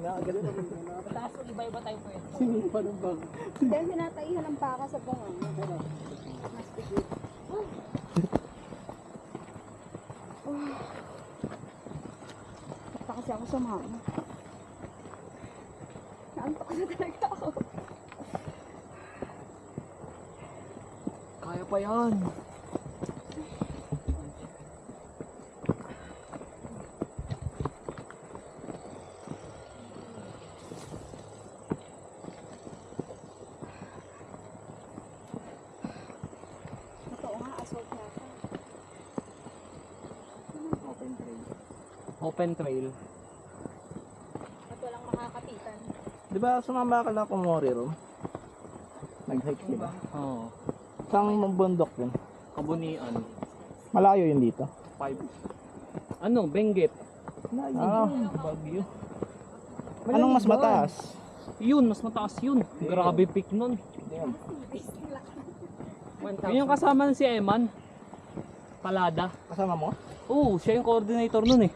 Taas o iba-iba tayo pwede. Dahil sinataihan ng baka sa bangon. Mas tigit. Basta kasi ako sa mama. Naantok na talaga ako. Kaya pa yan. Totoo nga, assault yata. Open trail. Open trail. At walang makakapitan. Di ba sumama ka lang kung Mori Room? Nag-hike sila. Oo. Saan bundok yun? Kabunian. Malayo yun dito. 5. Ano? Benguet. Ah, Bagyo. anong mas mataas? Yun, mas mataas yun. Grabe peak nun. Yun yung kasama si Eman. Palada. Kasama mo? Oo, siya yung coordinator nun eh.